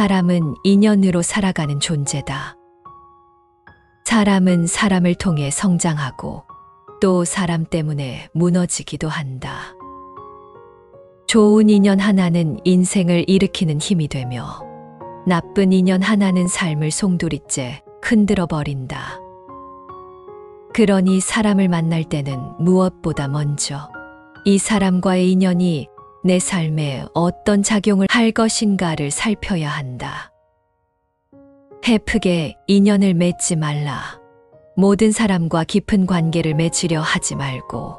사람은 인연으로 살아가는 존재다. 사람은 사람을 통해 성장하고 또 사람 때문에 무너지기도 한다. 좋은 인연 하나는 인생을 일으키는 힘이 되며 나쁜 인연 하나는 삶을 송두리째 흔들어 버린다. 그러니 사람을 만날 때는 무엇보다 먼저 이 사람과의 인연이 내 삶에 어떤 작용을 할 것인가를 살펴야 한다. 헤프게 인연을 맺지 말라. 모든 사람과 깊은 관계를 맺으려 하지 말고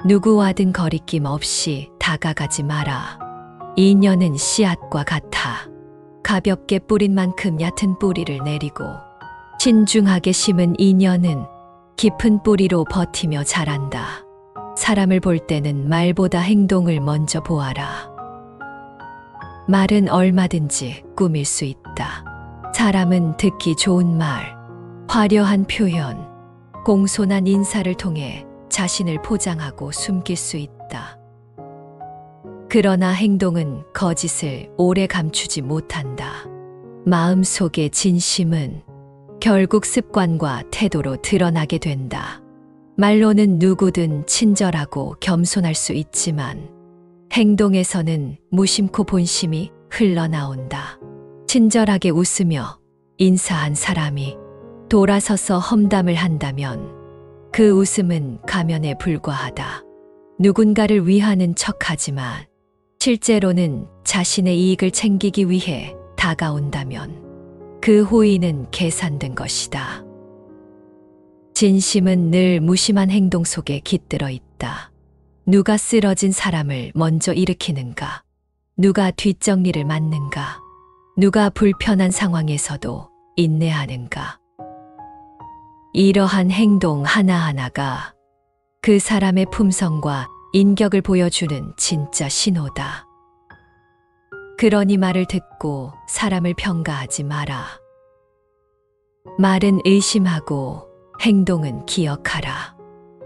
누구와든 거리낌 없이 다가가지 마라. 인연은 씨앗과 같아. 가볍게 뿌린 만큼 얕은 뿌리를 내리고 신중하게 심은 인연은 깊은 뿌리로 버티며 자란다. 사람을 볼 때는 말보다 행동을 먼저 보아라. 말은 얼마든지 꾸밀 수 있다. 사람은 듣기 좋은 말, 화려한 표현, 공손한 인사를 통해 자신을 포장하고 숨길 수 있다. 그러나 행동은 거짓을 오래 감추지 못한다. 마음속의 진심은 결국 습관과 태도로 드러나게 된다. 말로는 누구든 친절하고 겸손할 수 있지만 행동에서는 무심코 본심이 흘러나온다. 친절하게 웃으며 인사한 사람이 돌아서서 험담을 한다면 그 웃음은 가면에 불과하다. 누군가를 위하는 척하지만 실제로는 자신의 이익을 챙기기 위해 다가온다면 그 호의는 계산된 것이다. 진심은 늘 무심한 행동 속에 깃들어 있다. 누가 쓰러진 사람을 먼저 일으키는가? 누가 뒷정리를 맡는가? 누가 불편한 상황에서도 인내하는가? 이러한 행동 하나하나가 그 사람의 품성과 인격을 보여주는 진짜 신호다. 그러니 말을 듣고 사람을 평가하지 마라. 말은 의심하고 행동은 기억하라.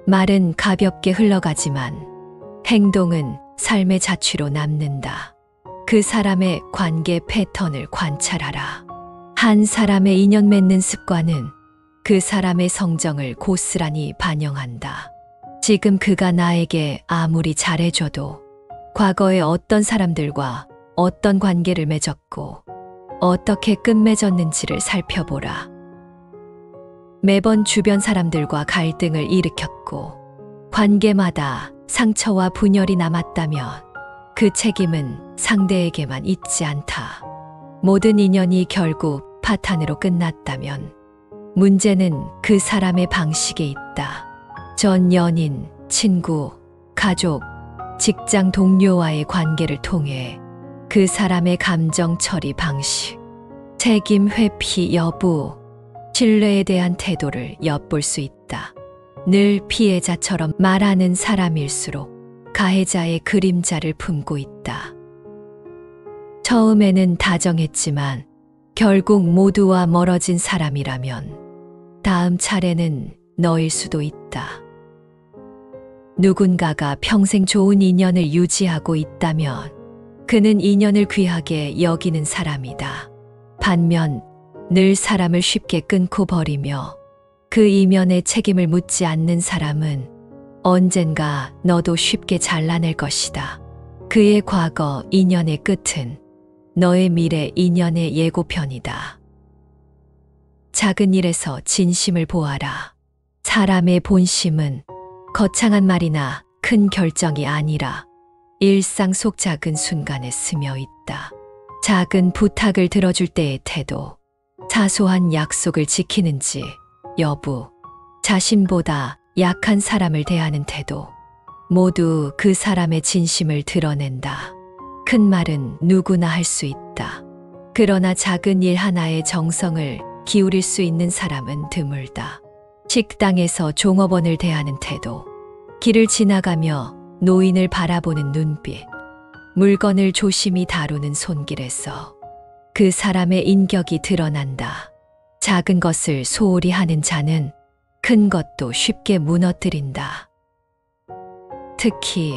말은 가볍게 흘러가지만 행동은 삶의 자취로 남는다. 그 사람의 관계 패턴을 관찰하라. 한 사람의 인연 맺는 습관은 그 사람의 성정을 고스란히 반영한다. 지금 그가 나에게 아무리 잘해줘도 과거에 어떤 사람들과 어떤 관계를 맺었고 어떻게 끝맺었는지를 살펴보라. 매번 주변 사람들과 갈등을 일으켰고 관계마다 상처와 분열이 남았다면 그 책임은 상대에게만 있지 않다. 모든 인연이 결국 파탄으로 끝났다면 문제는 그 사람의 방식에 있다. 전 연인, 친구, 가족, 직장 동료와의 관계를 통해 그 사람의 감정 처리 방식, 책임 회피 여부, 신뢰에 대한 태도를 엿볼 수 있다. 늘 피해자처럼 말하는 사람일수록 가해자의 그림자를 품고 있다. 처음에는 다정했지만 결국 모두와 멀어진 사람이라면 다음 차례는 너일 수도 있다. 누군가가 평생 좋은 인연을 유지하고 있다면 그는 인연을 귀하게 여기는 사람이다. 반면 늘 사람을 쉽게 끊고 버리며 그 이면에 책임을 묻지 않는 사람은 언젠가 너도 쉽게 잘라낼 것이다. 그의 과거 인연의 끝은 너의 미래 인연의 예고편이다. 작은 일에서 진심을 보아라. 사람의 본심은 거창한 말이나 큰 결정이 아니라 일상 속 작은 순간에 스며 있다. 작은 부탁을 들어줄 때의 태도, 사소한 약속을 지키는지 여부, 자신보다 약한 사람을 대하는 태도, 모두 그 사람의 진심을 드러낸다. 큰 말은 누구나 할 수 있다. 그러나 작은 일 하나에 정성을 기울일 수 있는 사람은 드물다. 식당에서 종업원을 대하는 태도, 길을 지나가며 노인을 바라보는 눈빛, 물건을 조심히 다루는 손길에서 그 사람의 인격이 드러난다. 작은 것을 소홀히 하는 자는 큰 것도 쉽게 무너뜨린다. 특히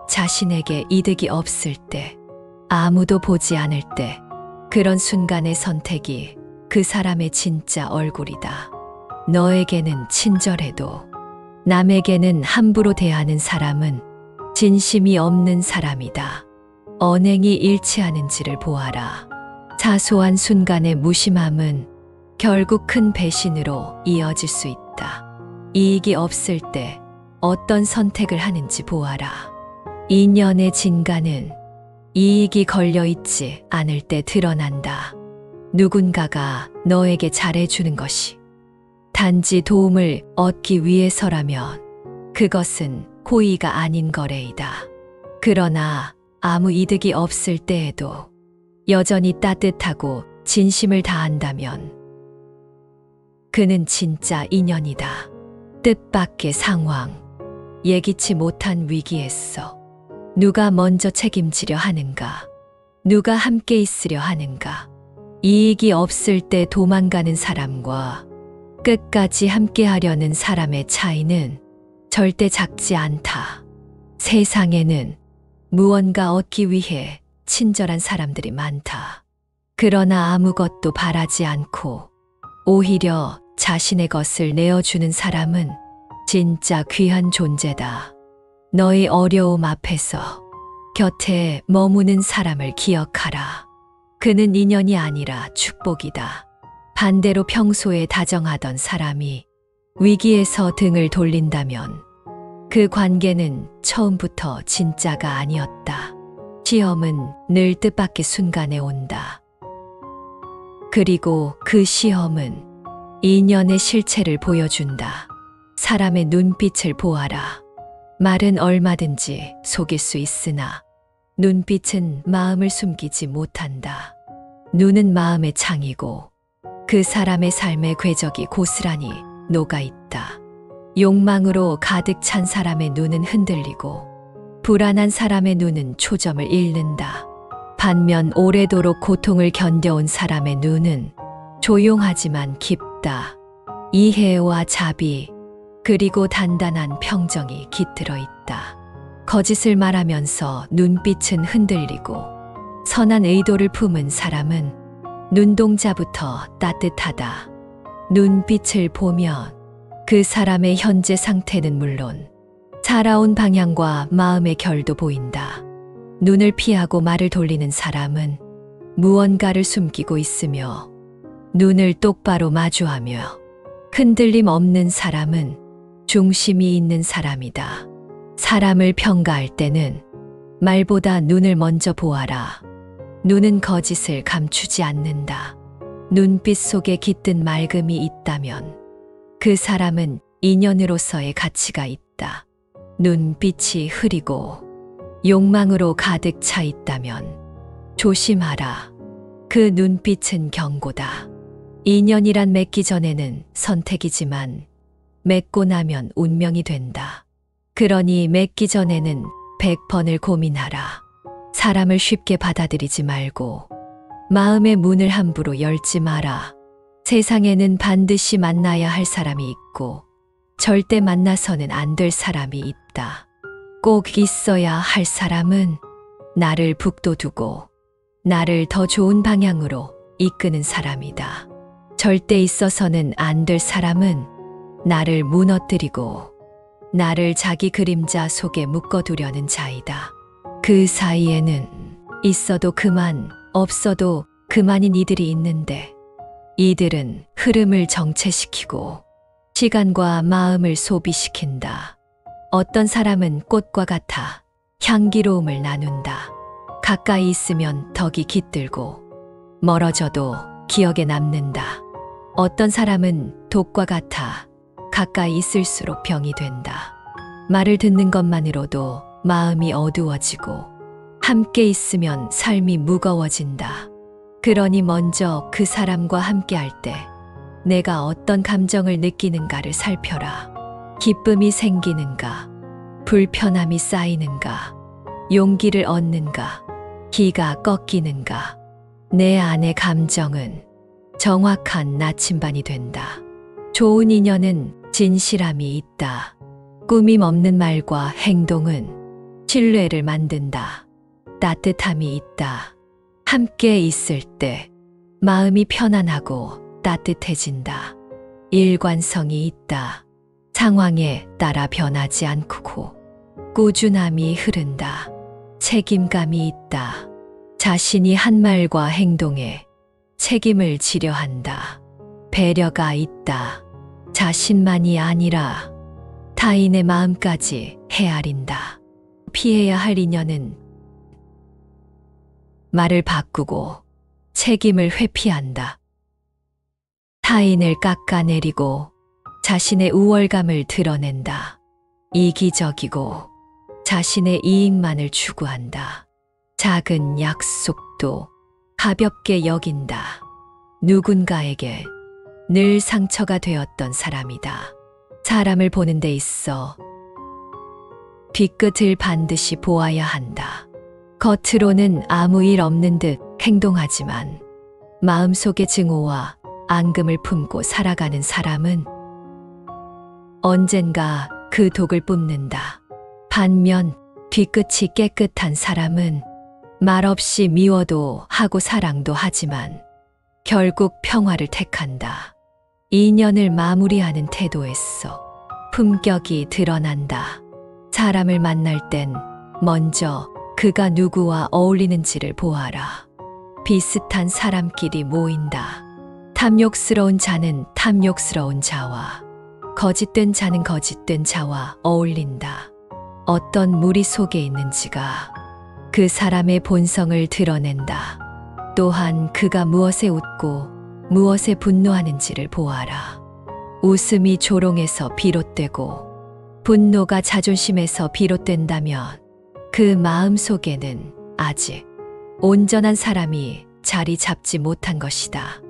자신에게 이득이 없을 때, 아무도 보지 않을 때, 그런 순간의 선택이 그 사람의 진짜 얼굴이다. 너에게는 친절해도 남에게는 함부로 대하는 사람은 진심이 없는 사람이다. 언행이 일치하는지를 보아라. 사소한 순간의 무심함은 결국 큰 배신으로 이어질 수 있다. 이익이 없을 때 어떤 선택을 하는지 보아라. 인연의 진가는 이익이 걸려있지 않을 때 드러난다. 누군가가 너에게 잘해주는 것이 단지 도움을 얻기 위해서라면 그것은 호의가 아닌 거래이다. 그러나 아무 이득이 없을 때에도 여전히 따뜻하고 진심을 다한다면 그는 진짜 인연이다. 뜻밖의 상황, 예기치 못한 위기에서 누가 먼저 책임지려 하는가? 누가 함께 있으려 하는가? 이익이 없을 때 도망가는 사람과 끝까지 함께 하려는 사람의 차이는 절대 작지 않다. 세상에는 무언가 얻기 위해 친절한 사람들이 많다. 그러나 아무것도 바라지 않고 오히려 자신의 것을 내어주는 사람은 진짜 귀한 존재다. 너의 어려움 앞에서 곁에 머무는 사람을 기억하라. 그는 인연이 아니라 축복이다. 반대로 평소에 다정하던 사람이 위기에서 등을 돌린다면 그 관계는 처음부터 진짜가 아니었다. 시험은 늘 뜻밖의 순간에 온다. 그리고 그 시험은 인연의 실체를 보여준다. 사람의 눈빛을 보아라. 말은 얼마든지 속일 수 있으나 눈빛은 마음을 숨기지 못한다. 눈은 마음의 창이고 그 사람의 삶의 궤적이 고스란히 녹아있다. 욕망으로 가득 찬 사람의 눈은 흔들리고 불안한 사람의 눈은 초점을 잃는다. 반면 오래도록 고통을 견뎌온 사람의 눈은 조용하지만 깊다. 이해와 자비, 그리고 단단한 평정이 깃들어 있다. 거짓을 말하면서 눈빛은 흔들리고 선한 의도를 품은 사람은 눈동자부터 따뜻하다. 눈빛을 보면 그 사람의 현재 상태는 물론 살아온 방향과 마음의 결도 보인다. 눈을 피하고 말을 돌리는 사람은 무언가를 숨기고 있으며 눈을 똑바로 마주하며 흔들림 없는 사람은 중심이 있는 사람이다. 사람을 평가할 때는 말보다 눈을 먼저 보아라. 눈은 거짓을 감추지 않는다. 눈빛 속에 깃든 맑음이 있다면 그 사람은 인연으로서의 가치가 있다. 눈빛이 흐리고 욕망으로 가득 차 있다면 조심하라. 그 눈빛은 경고다. 인연이란 맺기 전에는 선택이지만 맺고 나면 운명이 된다. 그러니 맺기 전에는 100번을 고민하라. 사람을 쉽게 받아들이지 말고 마음의 문을 함부로 열지 마라. 세상에는 반드시 만나야 할 사람이 있고 절대 만나서는 안 될 사람이 있다. 꼭 있어야 할 사람은 나를 북돋우고 나를 더 좋은 방향으로 이끄는 사람이다. 절대 있어서는 안 될 사람은 나를 무너뜨리고 나를 자기 그림자 속에 묶어두려는 자이다. 그 사이에는 있어도 그만, 없어도 그만인 이들이 있는데 이들은 흐름을 정체시키고 시간과 마음을 소비시킨다. 어떤 사람은 꽃과 같아 향기로움을 나눈다. 가까이 있으면 덕이 깃들고 멀어져도 기억에 남는다. 어떤 사람은 독과 같아 가까이 있을수록 병이 된다. 말을 듣는 것만으로도 마음이 어두워지고 함께 있으면 삶이 무거워진다. 그러니 먼저 그 사람과 함께 할 때 내가 어떤 감정을 느끼는가를 살펴라. 기쁨이 생기는가? 불편함이 쌓이는가? 용기를 얻는가? 기가 꺾이는가? 내 안의 감정은 정확한 나침반이 된다. 좋은 인연은 진실함이 있다. 꾸밈 없는 말과 행동은 신뢰를 만든다. 따뜻함이 있다. 함께 있을 때 마음이 편안하고 따뜻해진다. 일관성이 있다. 상황에 따라 변하지 않고 꾸준함이 흐른다. 책임감이 있다. 자신이 한 말과 행동에 책임을 지려 한다. 배려가 있다. 자신만이 아니라 타인의 마음까지 헤아린다. 피해야 할 인연은 말을 바꾸고 책임을 회피한다. 타인을 깎아내리고 자신의 우월감을 드러낸다. 이기적이고 자신의 이익만을 추구한다. 작은 약속도 가볍게 여긴다. 누군가에게 늘 상처가 되었던 사람이다. 사람을 보는 데 있어 뒤끝을 반드시 보아야 한다. 겉으로는 아무 일 없는 듯 행동하지만 마음속에 증오와 앙금을 품고 살아가는 사람은 언젠가 그 독을 뿜는다. 반면 뒤끝이 깨끗한 사람은 말없이 미워도 하고 사랑도 하지만 결국 평화를 택한다. 인연을 마무리하는 태도에서 품격이 드러난다. 사람을 만날 땐 먼저 그가 누구와 어울리는지를 보아라. 비슷한 사람끼리 모인다. 탐욕스러운 자는 탐욕스러운 자와 거짓된 자는 거짓된 자와 어울린다. 어떤 무리 속에 있는지가 그 사람의 본성을 드러낸다. 또한 그가 무엇에 웃고 무엇에 분노하는지를 보아라. 웃음이 조롱에서 비롯되고 분노가 자존심에서 비롯된다면 그 마음 속에는 아직 온전한 사람이 자리 잡지 못한 것이다.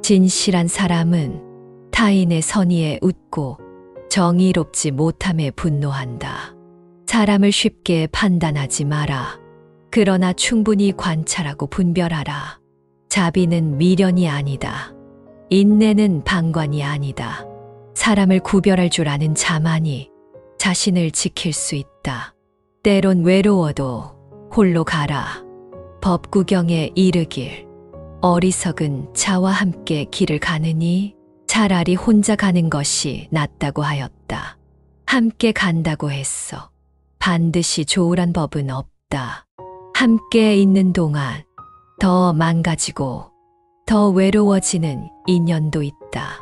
진실한 사람은 타인의 선의에 웃고 정의롭지 못함에 분노한다. 사람을 쉽게 판단하지 마라. 그러나 충분히 관찰하고 분별하라. 자비는 미련이 아니다. 인내는 방관이 아니다. 사람을 구별할 줄 아는 자만이 자신을 지킬 수 있다. 때론 외로워도 홀로 가라. 법구경에 이르길 어리석은 자와 함께 길을 가느니 차라리 혼자 가는 것이 낫다고 하였다. 함께 간다고 했어. 반드시 좋으란 법은 없다. 함께 있는 동안 더 망가지고 더 외로워지는 인연도 있다.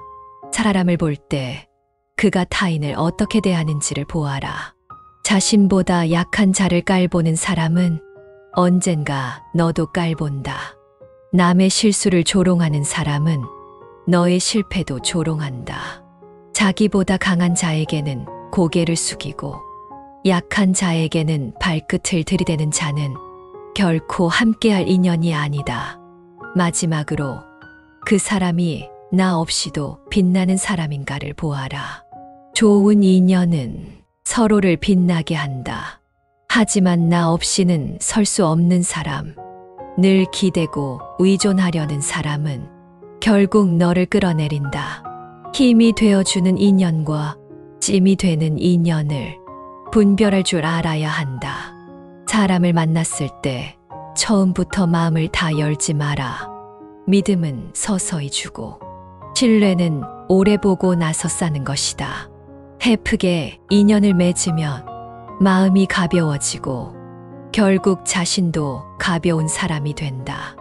사람을 볼 때 그가 타인을 어떻게 대하는지를 보아라. 자신보다 약한 자를 깔보는 사람은 언젠가 너도 깔본다. 남의 실수를 조롱하는 사람은 너의 실패도 조롱한다. 자기보다 강한 자에게는 고개를 숙이고 약한 자에게는 발끝을 들이대는 자는 결코 함께할 인연이 아니다. 마지막으로 그 사람이 나 없이도 빛나는 사람인가를 보아라. 좋은 인연은 서로를 빛나게 한다. 하지만 나 없이는 설 수 없는 사람, 늘 기대고 의존하려는 사람은 결국 너를 끌어내린다. 힘이 되어주는 인연과 찜이 되는 인연을 분별할 줄 알아야 한다. 사람을 만났을 때 처음부터 마음을 다 열지 마라. 믿음은 서서히 주고 신뢰는 오래 보고 나서 쌓는 것이다. 헤프게 인연을 맺으면 마음이 가벼워지고 결국 자신도 가벼운 사람이 된다.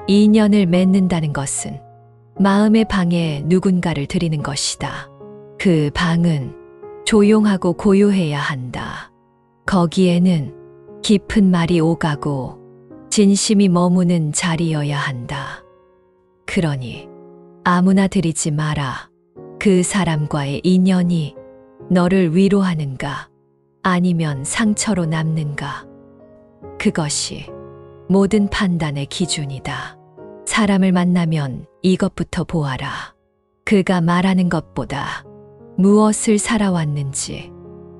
인연을 맺는다는 것은 마음의 방에 누군가를 들이는 것이다. 그 방은 조용하고 고요해야 한다. 거기에는 깊은 말이 오가고 진심이 머무는 자리여야 한다. 그러니 아무나 들이지 마라. 그 사람과의 인연이 너를 위로하는가 아니면 상처로 남는가. 그것이 모든 판단의 기준이다. 사람을 만나면 이것부터 보아라. 그가 말하는 것보다 무엇을 살아왔는지,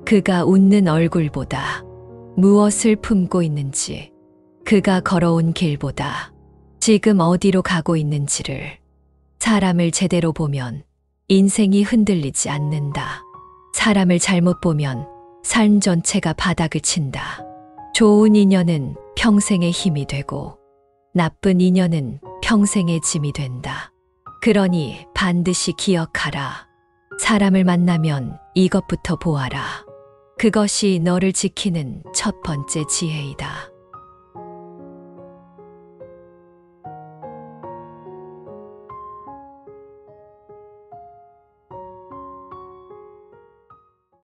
그가 웃는 얼굴보다 무엇을 품고 있는지, 그가 걸어온 길보다 지금 어디로 가고 있는지를. 사람을 제대로 보면 인생이 흔들리지 않는다. 사람을 잘못 보면 삶 전체가 바닥을 친다. 좋은 인연은 평생의 힘이 되고 나쁜 인연은 평생의 짐이 된다. 그러니 반드시 기억하라. 사람을 만나면 이것부터 보아라. 그것이 너를 지키는 첫 번째 지혜이다.